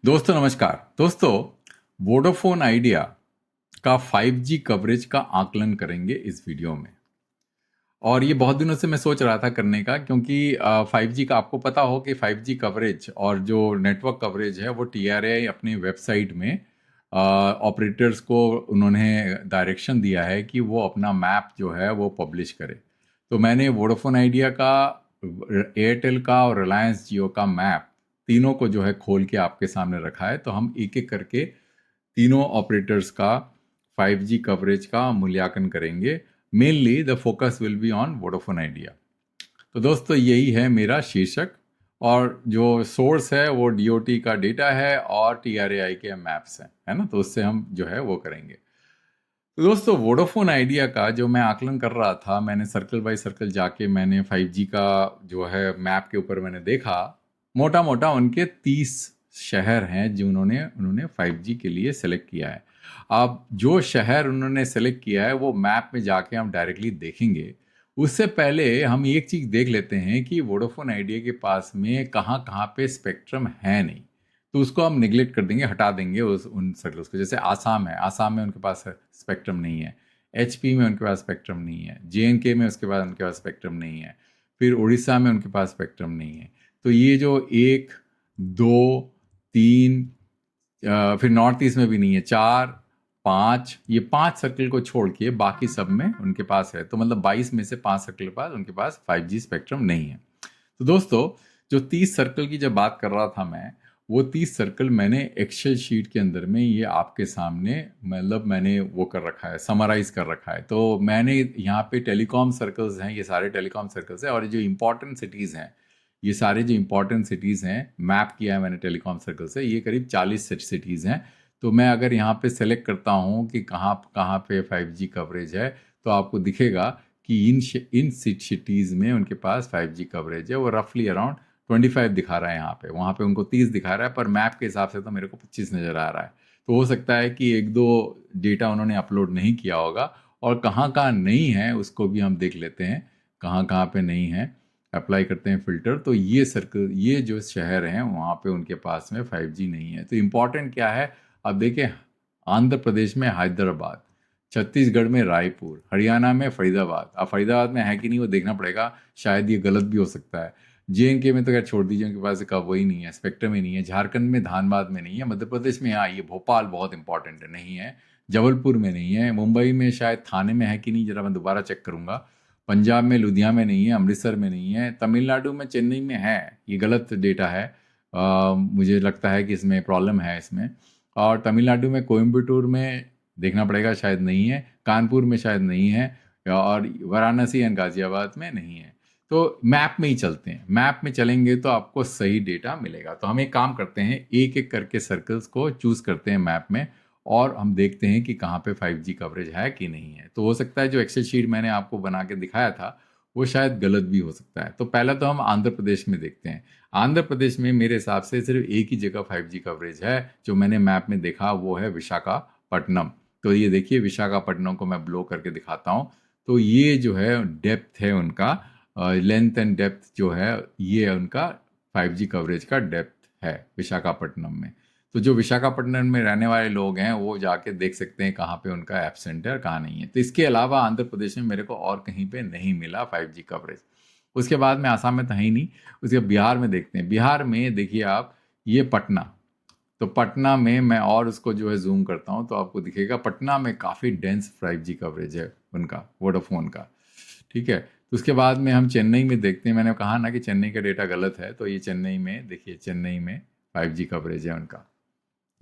दोस्तों नमस्कार। दोस्तों, वोडाफोन आइडिया का 5G कवरेज का आकलन करेंगे इस वीडियो में। और ये बहुत दिनों से मैं सोच रहा था करने का, क्योंकि 5G का आपको पता हो कि 5G कवरेज और जो नेटवर्क कवरेज है वो TRAI अपनी वेबसाइट में ऑपरेटर्स को उन्होंने डायरेक्शन दिया है कि वो अपना मैप जो है वो पब्लिश करे। तो मैंने वोडाफोन आइडिया का, एयरटेल का और रिलायंस जियो का मैप तीनों को जो है खोल के आपके सामने रखा है। तो हम एक एक करके तीनों ऑपरेटर्स का 5G कवरेज का मूल्यांकन करेंगे। Mainly the focus will be on Vodafone idea. तो दोस्तों यही है मेरा शीर्षक, और जो सोर्स है वो DOT का डेटा है और TRAI के मैप्स हैं, है ना। तो उससे हम जो है वो करेंगे। तो दोस्तों, वोडाफोन आइडिया का जो मैं आकलन कर रहा था, मैंने सर्कल बाय सर्कल जाके मैंने 5G का जो है मैप के ऊपर मैंने देखा। मोटा मोटा उनके 30 शहर हैं जो उन्होंने 5G के लिए सेलेक्ट किया है। अब जो शहर उन्होंने सेलेक्ट किया है वो मैप में जाके हम डायरेक्टली देखेंगे। उससे पहले हम एक चीज़ देख लेते हैं कि वोडाफोन आइडिया के पास में कहाँ कहाँ पे स्पेक्ट्रम है नहीं। तो उसको हम निगलेक्ट कर देंगे, हटा देंगे उस उन सर्कल्स को। जैसे आसाम है, आसाम में उनके पास स्पेक्ट्रम नहीं है। HP में उनके पास स्पेक्ट्रम नहीं है। JNK में उसके बाद उनके पास स्पेक्ट्रम नहीं है। फिर उड़ीसा में उनके पास स्पेक्ट्रम नहीं है। तो ये जो 1, 2, 3, फिर नॉर्थ ईस्ट में भी नहीं है, 4, 5, ये 5 सर्कल को छोड़ के बाकी सब में उनके पास है। तो मतलब 22 में से 5 सर्कल के पास उनके पास 5G स्पेक्ट्रम नहीं है। तो दोस्तों, जो 30 सर्कल की जब बात कर रहा था मैं, वो 30 सर्कल मैंने एक्सेल शीट के अंदर में ये आपके सामने, मतलब मैंने वो कर रखा है, समराइज कर रखा है। तो मैंने यहाँ पे टेलीकॉम सर्कल्स हैं, ये सारे टेलीकॉम सर्कल्स हैं, और ये जो इंपॉर्टेंट सिटीज़ हैं, ये सारे जो इंपॉर्टेंट सिटीज़ हैं मैप किया है मैंने टेलीकॉम सर्कल से। ये करीब 40 सिटीज़ हैं। तो मैं अगर यहाँ पे सेलेक्ट करता हूँ कि कहाँ कहाँ पे 5G कवरेज है, तो आपको दिखेगा कि इन सिटीज़ में उनके पास 5G कवरेज है। वो रफली अराउंड 25 दिखा रहा है यहाँ पे, वहाँ पे उनको 30 दिखा रहा है, पर मैप के हिसाब से तो मेरे को 25 नज़र आ रहा है। तो हो सकता है कि एक दो डेटा उन्होंने अपलोड नहीं किया होगा, और कहाँ कहाँ नहीं है उसको भी हम देख लेते हैं, कहाँ कहाँ पे नहीं है। अप्लाई करते हैं फिल्टर। तो ये सर्कल, ये जो शहर हैं वहाँ पे उनके पास में 5G नहीं है। तो इम्पॉर्टेंट क्या है, अब देखें, आंध्र प्रदेश में हैदराबाद, छत्तीसगढ़ में रायपुर, हरियाणा में फरीदाबाद। अब फरीदाबाद में है कि नहीं वो देखना पड़ेगा, शायद ये गलत भी हो सकता है। JNK में तो क्या छोड़ दीजिए, उनके पास का वही नहीं है, स्पेक्ट्रम ही नहीं है। झारखंड में धानबाद में नहीं है। मध्य प्रदेश में हाँ, ये भोपाल बहुत इंपॉर्टेंट है, नहीं है। जबलपुर में नहीं है। मुंबई में शायद थाने में है कि नहीं, जरा मैं दोबारा चेक करूंगा। पंजाब में लुधियाना में नहीं है। अमृतसर में नहीं है। तमिलनाडु में चेन्नई में है। ये गलत डेटा है। मुझे लगता है कि इसमें प्रॉब्लम है इसमें। और तमिलनाडु में कोयम्बटूर में देखना पड़ेगा, शायद नहीं है। कानपुर में शायद नहीं है। और वाराणसी एंड गाजियाबाद में नहीं है। तो मैप में ही चलते हैं, मैप में चलेंगे तो आपको सही डेटा मिलेगा। तो हम एक काम करते हैं, एक एक करके सर्कल्स को चूज करते हैं मैप में, और हम देखते हैं कि कहाँ पे 5G कवरेज है कि नहीं है। तो हो सकता है जो एक्सेल शीट मैंने आपको बना के दिखाया था वो शायद गलत भी हो सकता है। तो पहला तो हम आंध्र प्रदेश में देखते हैं। आंध्र प्रदेश में मेरे हिसाब से सिर्फ एक ही जगह 5G कवरेज है जो मैंने मैप में देखा, वो है विशाखापट्टनम। तो ये देखिए, विशाखापट्टनम को मैं ब्लो करके दिखाता हूँ। तो ये जो है डेप्थ है उनका, लेंथ एंड डेप्थ जो है, ये उनका 5G कवरेज का डेप्थ है विशाखापट्टनम में। तो जो विशाखापट्टनम में रहने वाले लोग हैं वो जाके देख सकते हैं कहाँ पे उनका ऐप सेंटर है, कहाँ नहीं है। तो इसके अलावा आंध्र प्रदेश में मेरे को और कहीं पे नहीं मिला 5G कवरेज। उसके बाद में आसाम में तो है ही नहीं। उसके बाद बिहार में देखते हैं। बिहार में देखिए आप, ये पटना। तो पटना में मैं और उसको जो है जूम करता हूँ तो आपको दिखेगा पटना में काफ़ी डेंस 5G कवरेज है उनका, वोडाफोन का। ठीक है। तो उसके बाद में हम चेन्नई में देखते हैं। मैंने कहा ना कि चेन्नई का डेटा गलत है, तो ये चेन्नई में देखिए, चेन्नई में 5G कवरेज है उनका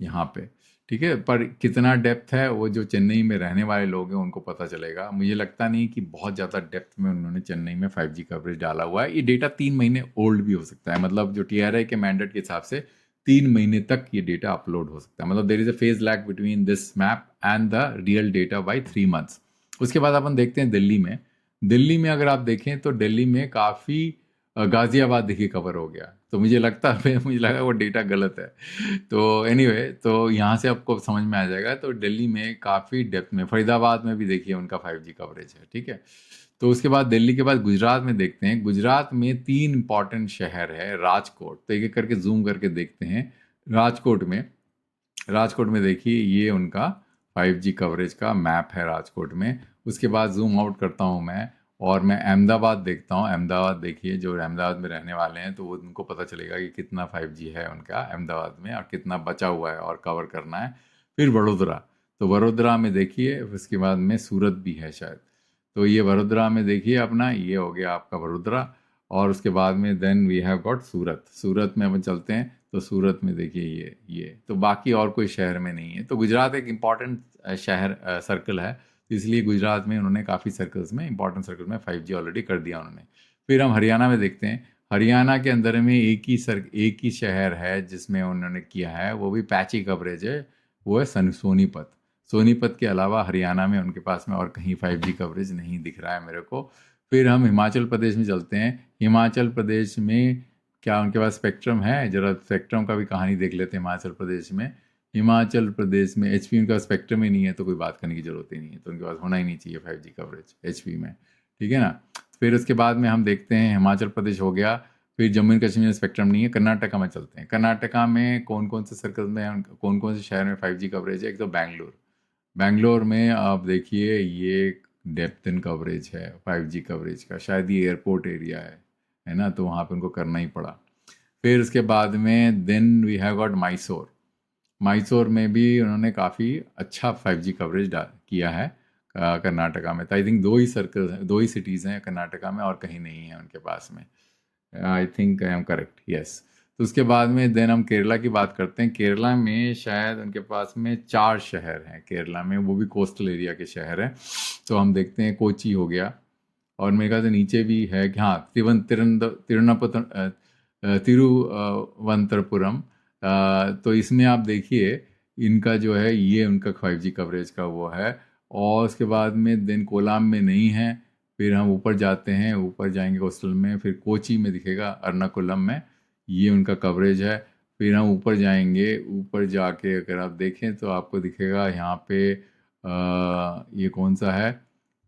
यहाँ पे। ठीक है, पर कितना डेप्थ है वो जो चेन्नई में रहने वाले लोग हैं उनको पता चलेगा। मुझे लगता नहीं कि बहुत ज़्यादा डेप्थ में उन्होंने चेन्नई में 5G कवरेज डाला हुआ है। ये डेटा 3 महीने ओल्ड भी हो सकता है, मतलब जो TRAI के मैंडेट के हिसाब से 3 महीने तक ये डेटा अपलोड हो सकता है। मतलब there is a phase lag between this map and the real data by 3 months. उसके बाद अपन देखते हैं दिल्ली में। दिल्ली में अगर आप देखें तो दिल्ली में काफ़ी, गाजियाबाद देखिए कवर हो गया। तो मुझे लगता है, मुझे लगा वो डेटा गलत है। तो एनीवे, तो यहाँ से आपको समझ में आ जाएगा। तो दिल्ली में काफ़ी डेप्थ में, फरीदाबाद में भी देखिए उनका 5G कवरेज है। ठीक है। तो उसके बाद दिल्ली के बाद गुजरात में देखते हैं। गुजरात में 3 इंपॉर्टेंट शहर है, राजकोट। तो एक एक करके जूम करके देखते हैं। राजकोट में देखिए ये उनका 5G कवरेज का मैप है राजकोट में। उसके बाद जूम आउट करता हूँ मैं और मैं अहमदाबाद देखता हूँ। अहमदाबाद देखिए, जो अहमदाबाद में रहने वाले हैं तो वो उनको पता चलेगा कि कितना 5G है उनका अहमदाबाद में और कितना बचा हुआ है और कवर करना है। फिर वडोदरा, तो वडोदरा में देखिए, उसके बाद में सूरत भी है शायद। तो ये वडोदरा में देखिए अपना, ये हो गया आपका वडोदरा। और उसके बाद में देन वी हैव गॉट सूरत। सूरत में अपन चलते हैं तो सूरत में देखिए ये तो बाकी और कोई शहर में नहीं है। तो गुजरात एक इम्पॉर्टेंट शहर सर्कल है, तो इसलिए गुजरात में उन्होंने काफ़ी सर्कल्स में, इंपॉर्टेंट सर्कल में 5G ऑलरेडी कर दिया उन्होंने। फिर हम हरियाणा में देखते हैं। हरियाणा के अंदर में एक ही शहर है जिसमें उन्होंने किया है, वो भी पैची कवरेज है, वो है सोनीपत। सोनीपत के अलावा हरियाणा में उनके पास में और कहीं 5G कवरेज नहीं दिख रहा है मेरे को। फिर हम हिमाचल प्रदेश में चलते हैं। हिमाचल प्रदेश में क्या उनके पास स्पेक्ट्रम है? जरा स्पेक्ट्रम का भी कहानी देख लेते हैं हिमाचल प्रदेश में। हिमाचल प्रदेश में एचपी उनका स्पेक्ट्रम ही नहीं है, तो कोई बात करने की जरूरत ही नहीं है, तो उनके पास होना ही नहीं चाहिए 5G कवरेज एचपी में। ठीक है ना। फिर उसके बाद में हम देखते हैं, हिमाचल प्रदेश हो गया। फिर जम्मू एंड कश्मीर में स्पेक्ट्रम नहीं है। कर्नाटका में चलते हैं। कर्नाटका में कौन कौन से सर्कल में, कौन कौन से शहर में 5G कवरेज है? एक तो बैंगलोर। बैंगलोर में आप देखिए ये डेप्थ इन कवरेज है 5G कवरेज का, शायद ये एयरपोर्ट एरिया है ना, तो वहाँ पे उनको करना ही पड़ा। फिर उसके बाद में then we have got Mysore. Mysore में भी उन्होंने काफ़ी अच्छा 5G कवरेज किया है कर्नाटका में। तो आई थिंक दो ही सर्कल हैं, दो ही सिटीज़ हैं कर्नाटका में और कहीं नहीं है उनके पास में। I think I am correct, yes. तो उसके बाद में देन हम केरला की बात करते हैं। केरला में शायद उनके पास में 4 शहर हैं केरला में, वो भी कोस्टल एरिया के शहर हैं। तो हम देखते हैं कोची हो गया, और मेरे ख्याल से नीचे भी है कि हाँ तिरुवनंतपुरम। तो इसमें आप देखिए इनका जो है ये उनका 5G कवरेज का वो है। और उसके बाद में देन कोलाम में नहीं है। फिर हम ऊपर जाते हैं, ऊपर जाएंगे कोस्टल में, फिर कोची में दिखेगा, अर्नाकुलम में ये उनका कवरेज है। फिर हम ऊपर जाएंगे, ऊपर जाके अगर आप देखें तो आपको दिखेगा यहाँ पे ये कौन सा है,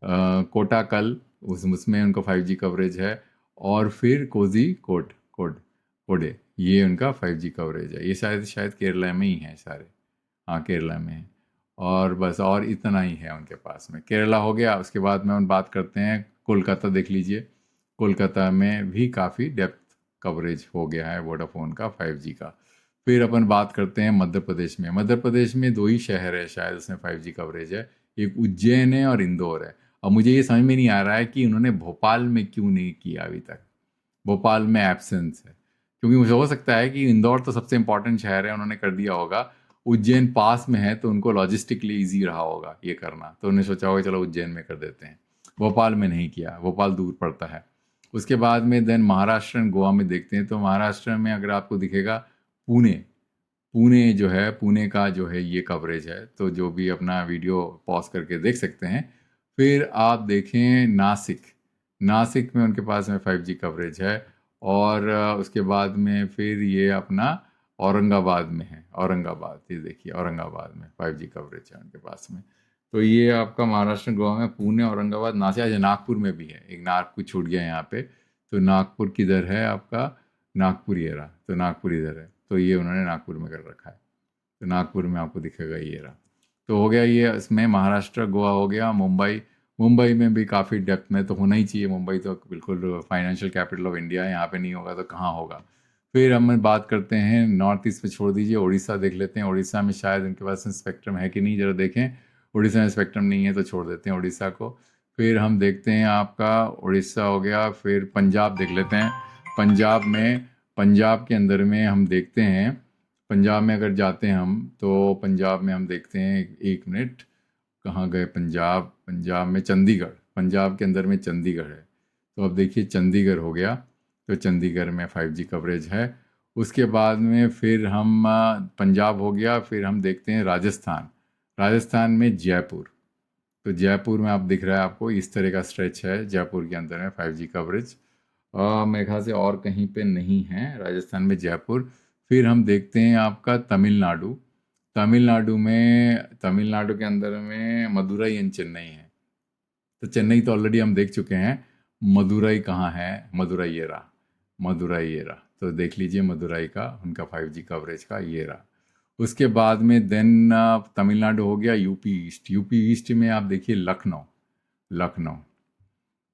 कोटाकल, उसमें उनका 5G कवरेज है। और फिर कोजी कोडे, ये उनका 5G कवरेज है। ये शायद शायद केरला में ही है सारे। हाँ केरला में है। और बस और इतना ही है उनके पास में। केरला हो गया। उसके बाद में हम बात करते हैं कोलकाता, देख लीजिए कोलकाता में भी काफ़ी डेप्थ कवरेज हो गया है वोडाफोन का 5G का। फिर अपन बात करते हैं मध्य प्रदेश में। मध्य प्रदेश में दो ही शहर है शायद उसमें 5G कवरेज है, एक उज्जैन है और इंदौर है। अब मुझे ये समझ में नहीं आ रहा है कि उन्होंने भोपाल में क्यों नहीं किया अभी तक। भोपाल में एब्सेंस है, क्योंकि मुझे हो सकता है कि इंदौर तो सबसे इंपॉर्टेंट शहर है, उन्होंने कर दिया होगा। उज्जैन पास में है तो उनको लॉजिस्टिकली ईजी रहा होगा ये करना, तो उन्होंने सोचा होगा चलो उज्जैन में कर देते हैं। भोपाल में नहीं किया, भोपाल दूर पड़ता है। उसके बाद में देन महाराष्ट्र एंड गोवा में देखते हैं। तो महाराष्ट्र में अगर आपको दिखेगा पुणे, पुणे जो है, पुणे का जो है ये कवरेज है। तो जो भी अपना वीडियो पॉज करके देख सकते हैं। फिर आप देखें नासिक, नासिक में उनके पास में 5G कवरेज है। और उसके बाद में फिर ये अपना औरंगाबाद में है, औरंगाबाद, ये देखिए औरंगाबाद में 5G कवरेज है उनके पास में। तो ये आपका महाराष्ट्र गोवा में पुणे, औरंगाबाद, नासिक। अच्छा नागपुर में भी है, एक नागपुर छूट गया यहाँ पे। तो नागपुर किधर है आपका? नागपुर ये रहा, तो नागपुर इधर है, तो ये उन्होंने नागपुर में कर रखा है। तो नागपुर में आपको दिखेगा ये रहा। तो हो गया ये, इसमें महाराष्ट्र गोवा हो गया। मुंबई, मुंबई में भी काफ़ी डेप्थ में तो होना ही चाहिए। मुंबई तो बिल्कुल फाइनेंशियल कैपिटल ऑफ इंडिया है, यहाँ पे नहीं होगा तो कहाँ होगा। फिर हम बात करते हैं नॉर्थ ईस्ट पे, छोड़ दीजिए, उड़ीसा देख लेते हैं। उड़ीसा में शायद उनके पास स्पेक्ट्रम है कि नहीं, जरा देखें। उड़ीसा में स्पेक्ट्रम नहीं है तो छोड़ देते हैं उड़ीसा को। फिर हम देखते हैं आपका उड़ीसा हो गया। फिर पंजाब देख लेते हैं। पंजाब में, पंजाब के अंदर में हम देखते हैं, पंजाब में अगर जाते हैं हम तो पंजाब में हम देखते हैं, एक मिनट कहाँ गए पंजाब, पंजाब में चंडीगढ़, पंजाब के अंदर में चंडीगढ़ है। तो अब देखिए चंडीगढ़ हो गया, तो चंडीगढ़ में 5G कवरेज है। उसके बाद में फिर हम पंजाब हो गया। फिर हम देखते हैं राजस्थान, राजस्थान में जयपुर। तो जयपुर में आप दिख रहा है आपको इस तरह का स्ट्रेच है जयपुर के अंदर में 5G कवरेज। मेरे ख्याल से और कहीं पे नहीं है राजस्थान में, जयपुर। फिर हम देखते हैं आपका तमिलनाडु। तमिलनाडु में, तमिलनाडु के अंदर में मदुरई एंड चेन्नई है। तो चेन्नई तो ऑलरेडी हम देख चुके हैं। मदुरई कहाँ है? मदुरई ये रहा, मदुरई ये रहा। तो देख लीजिए मदुराई का उनका 5G कवरेज का ये रहा। उसके बाद में देन तमिलनाडु हो गया, यूपी ईस्ट में आप देखिए लखनऊ,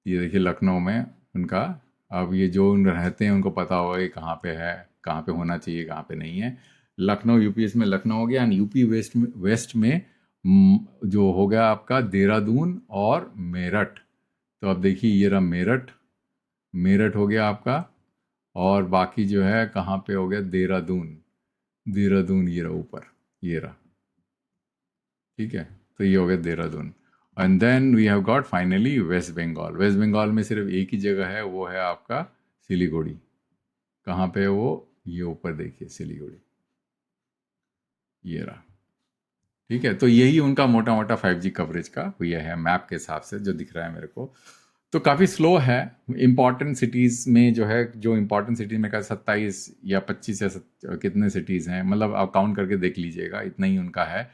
ये देखिए लखनऊ में उनका, अब ये जो उन रहते हैं उनको पता होगा कि कहाँ पे है, कहाँ पे होना चाहिए, कहाँ पे नहीं है। लखनऊ यूपी में लखनऊ हो गया। एंड यूपी वेस्ट में जो हो गया आपका देहरादून और मेरठ। तो अब देखिए ये रहा मेरठ हो गया आपका। और बाकी जो है कहाँ पे हो गया, देहरादून ये रहा ऊपर, ये रहा, ठीक है। तो ये हो गया Dehradun. And then we have got finally West Bengal में सिर्फ एक ही जगह है, वो है आपका सिलीगुड़ी। कहाँ पे है वो, ये ऊपर देखिए सिलीगुड़ी, ये रहा, ठीक है। तो यही उनका मोटा मोटा 5G कवरेज का ये है मैप के हिसाब से जो दिख रहा है मेरे को। तो काफ़ी स्लो है। इम्पॉर्टेंट सिटीज़ में जो है, जो इम्पॉर्टेंट सिटीज़ में का 27 या 25 या कितने सिटीज़ हैं, मतलब आप काउंट करके देख लीजिएगा, इतना ही उनका है।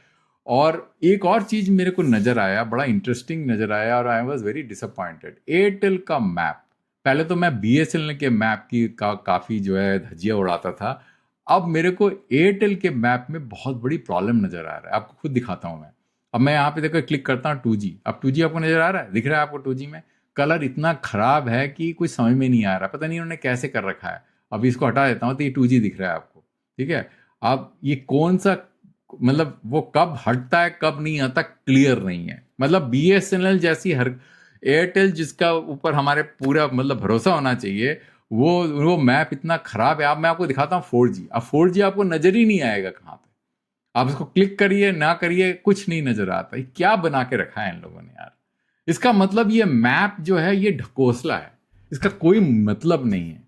और एक और चीज़ मेरे को नज़र आया, बड़ा इंटरेस्टिंग नज़र आया, और I was very disappointed. Airtel का मैप, पहले तो मैं BSNL के मैप की काफ़ी जो है धज्जियाँ उड़ाता था। अब मेरे को एयरटेल के मैप में बहुत बड़ी प्रॉब्लम नज़र आ रहा है। आपको खुद दिखाता हूँ मैं। अब मैं यहाँ पे देखो क्लिक करता हूँ 2G। अब 2G आपको नज़र आ रहा है, दिख रहा है आपको 2G में कलर इतना खराब है कि कुछ समझ में नहीं आ रहा, पता नहीं उन्होंने कैसे कर रखा है। अभी इसको हटा देता हूँ तो ये 2G दिख रहा है आपको, ठीक है। अब ये कौन सा, मतलब वो कब हटता है कब नहीं आता क्लियर नहीं है। मतलब BSNL जैसी हर, एयरटेल जिसका ऊपर हमारे पूरा मतलब भरोसा होना चाहिए, वो मैप इतना खराब है। अब मैं आपको दिखाता हूँ 4G। अब 4G आपको नजर ही नहीं आएगा कहाँ पे, आप इसको क्लिक करिए ना करिए कुछ नहीं नजर आता। ये क्या बना के रखा है इन लोगों ने यार। इसका मतलब ये मैप जो है ये ढकोसला है, इसका कोई मतलब नहीं है।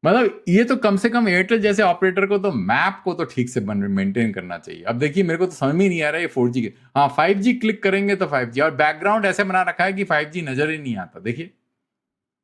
मतलब ये तो कम से कम एयरटेल जैसे ऑपरेटर को तो मैप को तो ठीक से मेंटेन करना चाहिए। अब देखिए मेरे को तो समझ में नहीं आ रहा है ये 4G के, हाँ 5G क्लिक करेंगे तो 5G, और बैकग्राउंड ऐसे बना रखा है कि 5G नजर ही नहीं आता। देखिए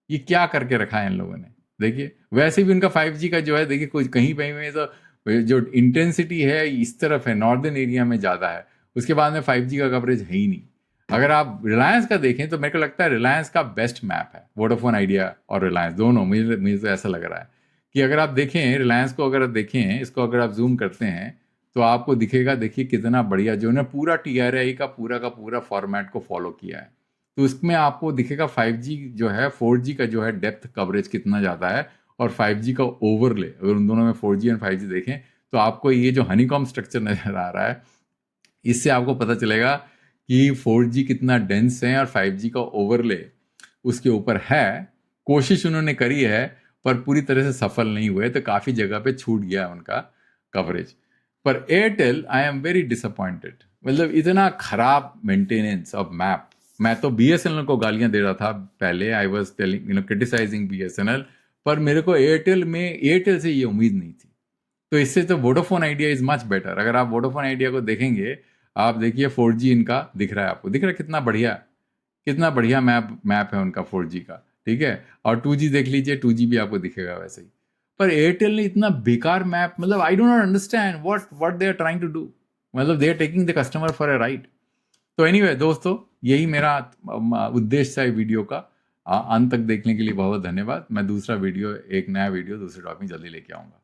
ये क्या करके रखा है इन लोगों ने। देखिए वैसे भी उनका 5G का जो है, देखिए कुछ कहीं कहीं में तो जो इंटेंसिटी है इस तरफ है, नॉर्दर्न एरिया में ज़्यादा है, उसके बाद में 5G का कवरेज है ही नहीं। अगर आप रिलायंस का देखें तो मेरे को लगता है रिलायंस का बेस्ट मैप है, वोडाफोन आइडिया और रिलायंस दोनों। मुझे तो ऐसा लग रहा है कि अगर आप देखें रिलायंस को, अगर आप देखें इसको, अगर आप जूम करते हैं तो आपको दिखेगा, देखिए कितना बढ़िया जो है पूरा TRAI का पूरा फॉर्मेट को फॉलो किया है। तो इसमें आपको दिखेगा 5G जो है, 4G का जो है डेप्थ कवरेज कितना ज़्यादा है, और 5G का ओवरले, अगर उन दोनों में 4G और 5G देखें तो आपको ये जो हनीकॉम स्ट्रक्चर नज़र आ रहा है, इससे आपको पता चलेगा कि 4G कितना डेंस है और 5G का ओवरले उसके ऊपर है। कोशिश उन्होंने करी है पर पूरी तरह से सफल नहीं हुए, तो काफ़ी जगह पे छूट गया उनका कवरेज। पर Airtel I am very disappointed, मतलब इतना खराब मेंटेनेंस ऑफ मैप। मैं तो BSNL को गालियां दे रहा था पहले, I was telling criticising BSNL, पर मेरे को एयरटेल से ये उम्मीद नहीं थी। तो इससे तो Vodafone idea is much better. अगर आप वोडाफोन आइडिया को देखेंगे, आप देखिए 4G इनका दिख रहा है आपको, दिख रहा है कितना बढ़िया मैप है उनका 4G का, ठीक है। और 2G देख लीजिए, 2G भी आपको दिखेगा वैसे ही। पर एयरटेल ने इतना बेकार मैप, मतलब I do not understand what they are trying to do, मतलब they are taking the customer for a ride. तो एनीवे दोस्तों, यही मेरा उद्देश्य था वीडियो का। अंत तक देखने के लिए बहुत धन्यवाद। मैं दूसरा वीडियो, एक नया वीडियो दूसरे टॉपिक में जल्दी लेके आऊँगा।